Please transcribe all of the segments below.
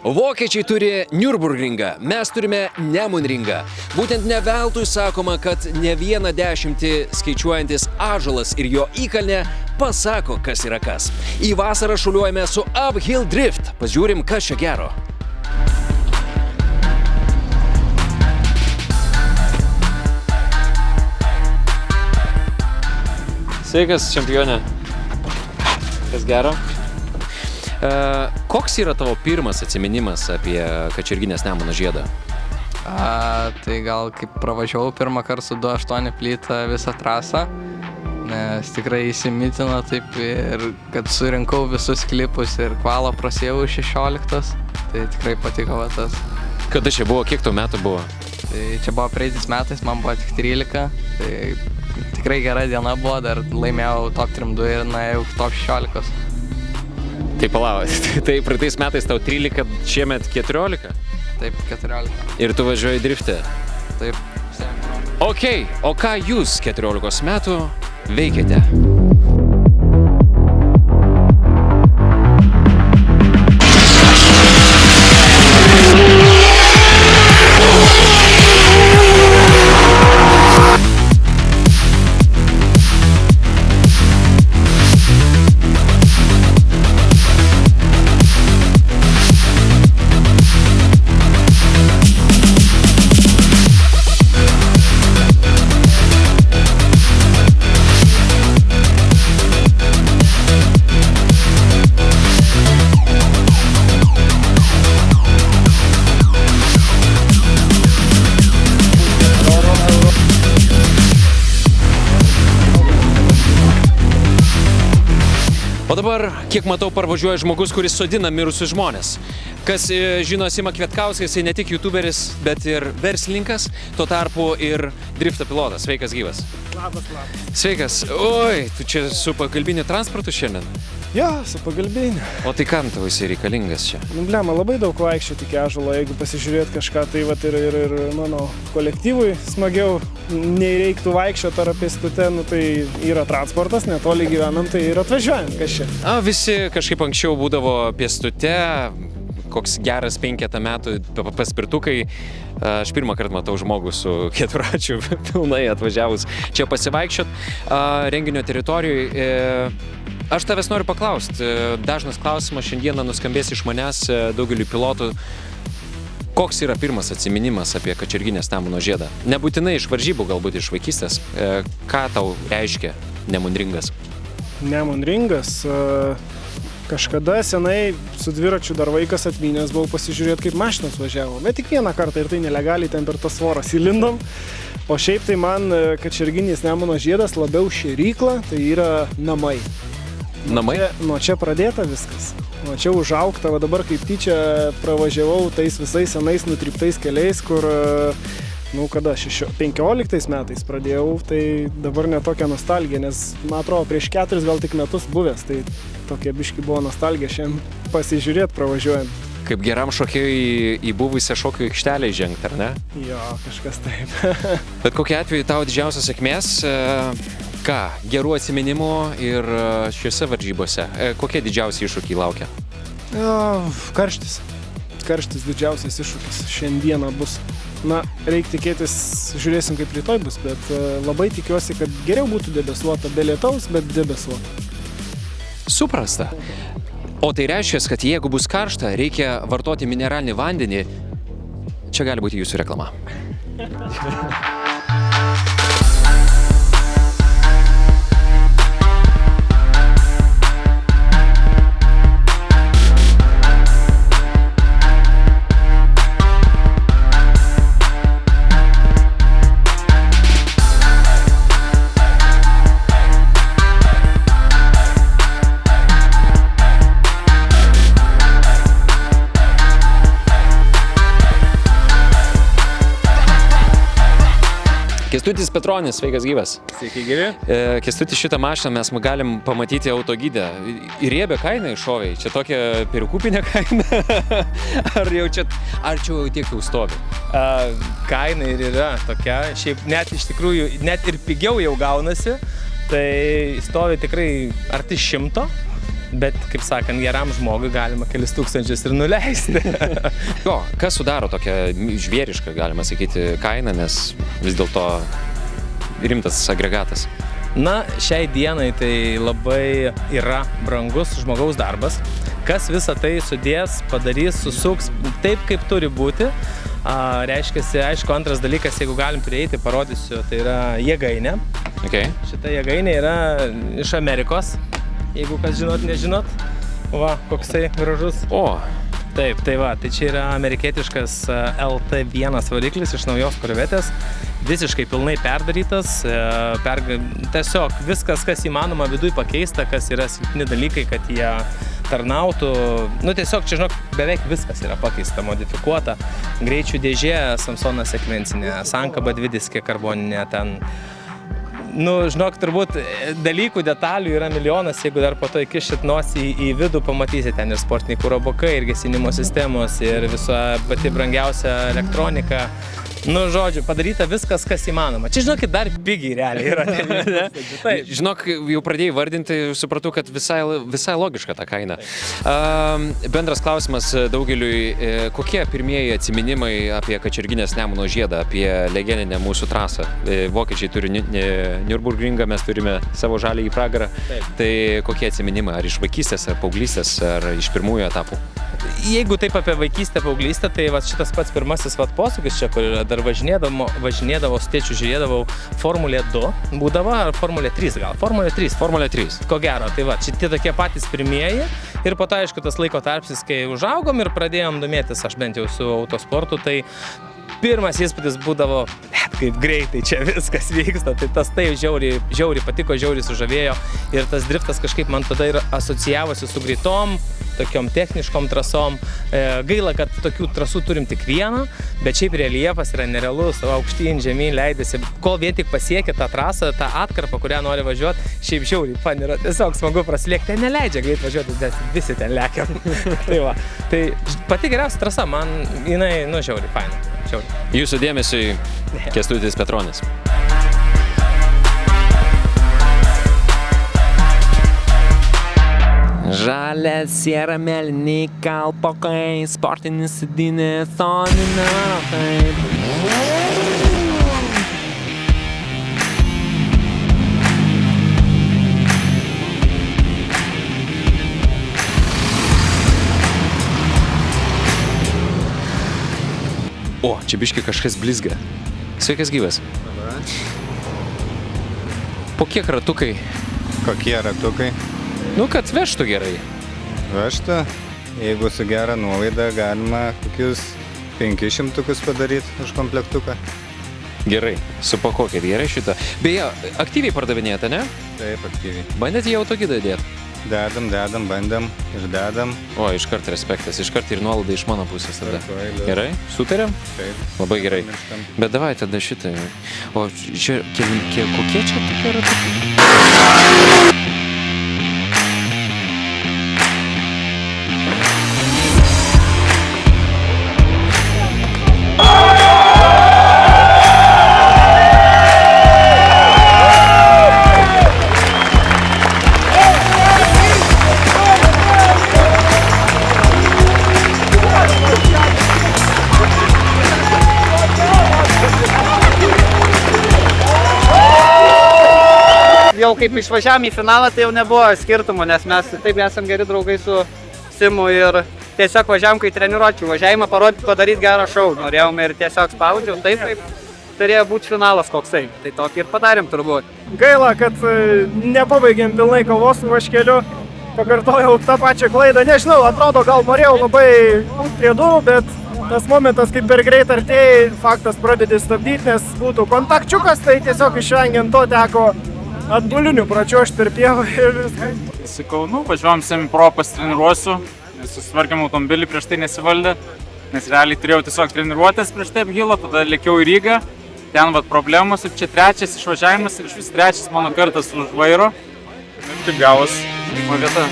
Vokiečiai turi Nürburgringą, mes turime Nemunringą. Būtent ne veltui sakoma, kad ne vieną dešimtį skaičiuojantis ąžuolas ir jo įkalnė pasako, kas yra kas. Į vasarą šuliuojame su Uphill Drift. Pažiūrim, kas čia gero. Sveikas, čempionė. Kas gero? Koks yra tavo pirmas atsiminimas apie Kačerginės Nemuno žiedą? Tai gal kaip pravažiavau pirmą kartą su 2.8 plytą visą trasą, nes tikrai įsimitino taip ir kad surinkau visus klipus ir kvalą prasėjau 16, tai tikrai patiko va tas. Kada čia buvo, kiek tau metų buvo? Tai čia buvo praeitais metais, man buvo tik 13, tai tikrai gera diena buvo, dar laimėjau top 3-2 ir nuėjau top 16. Tai palauk, tai praeitais metais tau 13, šiemet 14? Taip, 14. Ir tu važiuoji driftę? Taip. Okei, o ką jūs 14 metų veikiate? O dabar, kiek matau, parvažiuoja žmogus, kuris sodina mirusius žmonės. Kas žino Simą Kvietkauską, jisai ne tik youtuberis, bet ir verslininkas, tuo tarpu ir drifto pilotas. Sveikas, gyvas. Labas. Sveikas. Oi, tu čia su pagalbiniu transportu šiandien? Jo, su pagalbiniu. O tai kam tau jisai reikalingas čia? Blema, labai daug vaikščioti iki ąžuolo, jeigu pasižiūrėt kažką, tai vat ir mano kolektyvui smagiau nei reiktų vaikščioti ar pėstute, nu tai yra transportas, netoli gyvenam, tai ir atvažiuojam, kas čia. Visi kažkaip anksčiau būdavo pėstute, koks geras 5 metų paspirtukai. Aš pirmą kartą matau žmogų su keturračiu pilnai atvažiavus čia pasivaikščiot renginio teritorijoje. Aš tavęs noriu paklausti, dažnas klausimas šiandieną nuskambės iš manęs daugeliu pilotų. Koks yra pirmas atsiminimas apie Kačerginės Nemuno žiedą? Nebūtinai iš varžybų, galbūt iš vaikystės. Ką tau reiškia Nemunringas? Nemunringas. Kažkada senai su dviračiu dar vaikas atmynęs buvau pasižiūrėti, kaip mašinos važiavo. Bet tik vieną kartą ir tai nelegaliai ten per tas svoras įlindom. O šiaip tai man Kačerginės Nemuno žiedas labiau šėrykla, tai yra namai. Namai? Nuo čia pradėta viskas. Nuo čia užaugta, va dabar kaip tyčia pravažiavau tais visais senais nutryptais keliais, kur, kada 15 metais pradėjau, tai dabar ne tokia nostalgija, nes, man atrodo, prieš 4 gal tik metus buvęs, tai tokia biški buvo nostalgija šiandien pasižiūrėti pravažiuojant. Kaip geram šokėjui į buvusią šokių aikštelę įžengti, ar ne? Jo, kažkas taip. Bet kokiu atveju tau didžiausios sėkmės, ką, gerų atsiminimų ir šiuose varžybose, kokie didžiausi iššūkiai laukia? Karštis. Karštis didžiausias iššūkis šiandieną bus. Na, reikia tikėtis, žiūrėsim kaip rytoj bus, bet labai tikiuosi, kad geriau būtų debesuota, be lietaus, bet debesuota. Suprasta. O tai reiškia, kad jeigu bus karšta, reikia vartoti mineralinį vandenį. Čia gali būti jūsų reklama. Kęstutis Petronis, sveikas gyvas. Sveiki gyvi. Kęstutis, šitą mašiną mes galim pamatyti autogidę. Ir riebę kainą iššoviai. Čia tokia perikūpinė kaina? Ar čia jau tiek jau stovi? Kaina ir yra tokia. Šiaip net iš tikrųjų, net ir pigiau jau gaunasi. Tai stovi tikrai arti 100. bet, kaip sakant, geram žmogui galima kelis tūkstančius ir nuleisti. Jo, kas sudaro tokią žvėrišką, galima sakyti, kainą, nes vis dėlto rimtas agregatas? Na, šiai dienai tai labai yra brangus žmogaus darbas. Kas visą tai sudės, padarys, susuks taip, kaip turi būti. Reiškiasi, aišku, antras dalykas, jeigu galim prieiti, parodysiu, tai yra jėgainė. Okay. Šita jėgainė yra iš Amerikos, jeigu kas žinot, nežinot. Va, koksai gražus. O. Taip, tai va, tai čia yra amerikietiškas LT1 variklis iš naujos korvetės, visiškai pilnai perdarytas, tiesiog viskas, kas įmanoma viduj pakeista, kas yra silpni dalykai, kad jie tarnautų, nu tiesiog čia, žinok, beveik viskas yra pakeista, modifikuota, greičių dėžė, Samsonas sekvencinė, sankaba dvidiskė karboninė, ten, nu, žinok, turbūt dalykų, detalių yra milijonas, jeigu dar po to įkišit nosį į vidų, pamatysit ten ir sportiniai kuro bokai, ir gesinimo sistemos, ir visa pati brangiausia elektronika. Nu, žodžiu, padaryta viskas, kas įmanoma. Čia, žinokit, dar pigiai realiai yra. Žinok, jau pradėjai vardinti, supratau, kad visai logiška ta kaina. Bendras klausimas daugeliui, kokie pirmieji atsiminimai apie Kačerginės Nemuno žiedą, apie legendinę mūsų trasą? Vokiečiai turi Nürburgringą, mes turime savo žaliąjį pragarą. Taip. Tai kokie atsiminimai? Ar iš vaikystės, ar paauglystės, ar iš pirmųjų etapų? Jeigu taip apie vaikystę, paauglystę, tai va, šitas pats pirmasis posūkis čia, kur dar važinėdavo, su tėčiu žiūrėdavau Formulė 2 būdavo, ar Formulė 3 gal? Formulė 3. Formulė 3. Ko gero, tai va, šitie tokie patys pirmieji ir po to, aišku, tas laiko tarpsis, kai užaugom ir pradėjom domėtis, aš bent jau su autosportu, tai pirmas įspūdis būdavo, kaip greitai čia viskas vyksta, tai tas tai žiauriai patiko, žiauriai sužavėjo ir tas driftas kažkaip man tada ir asocijavosi su greitom, tokiom techniškom trasom. Gaila, kad tokių trasų turim tik vieną, bet šiaip reljefas yra nerealus, aukštyn, žemyn leidėsi, kol vien tik pasiekia tą trasą, tą atkarpą, kurią nori važiuoti, šiaip žiauriai fan yra, tiesiog smagu praslėkti, ten neleidžia greit važiuoti, nes visi ten lekia. Tai va, tai pati geriausia trasa, man jinai, nu, žiauriai faina. Jūsų dėmesiui Kęstutis Petronis. Žalės siera mėlyni kalpokai, sportinis sėdynės, soninė taip. O, čia biški kažkas blizga. Sveikas gyvas. Po kiek ratukai? Kokie ratukai? Nu, kad vežtų gerai. Vežtų, jeigu su gera nuolaida galima kokius 500 padaryti už komplektuką. Gerai, supakuokit gerai šitą. Beje, aktyviai pardavinėjate, ne? Taip, aktyviai. Bandėt į autogidą dėt? Dedam, bandam ir dedam. O, iškart respektas, iškart ir nuolaida iš mano pusės tada. Gerai. Sutarėm? Taip. Labai gerai. Bet davai tada šitą. O čia, kokie čia tokie ratukai? Jau kaip išvažiavom į finalą, tai jau nebuvo skirtumo, nes mes taip esam geri draugai su Simu ir tiesiog važiavom, kai treniruočių važiavimą padaryti gerą šou. Norėjome ir tiesiog spaudžiau, taip turėjo būti finalas koksai. Tai tokį ir padarėm turbūt. Gaila, kad nepabaigėm pilnai kovos su Vaškeliu. Pakartojau tą pačią klaidą. Nežinau, atrodo, gal norėjau labai prie durų, bet tas momentas, kaip per greit artėjai, faktas pradedi stabdyti, nes būtų kontakčiukas, tai tiesiog išvengiant to teko atbulinių pračiuošti per pievą ir viską. Sakau, nu, važiuojam semi-pro pasitreniruosiu, nes susitvarkėm automobilį prieš tai nesivaldė, nes realiai turėjau tiesiog treniruotės prieš tai apgilo, tada lėkiau į Rygą, ten vat problemos ir čia trečias išvažiavimas ir iš vis trečias mano kartas už vairo. Ir taip gavos pirma vieta.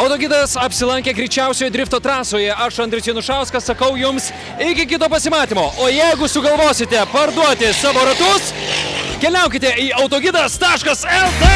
Autogidas apsilankė greičiausiojo drifto trasoje. Aš, Andrius Janušauskas, sakau jums iki kito pasimatymo. O jeigu sugalvosite parduoti savo ratus, keliaukite į autogidas.lt.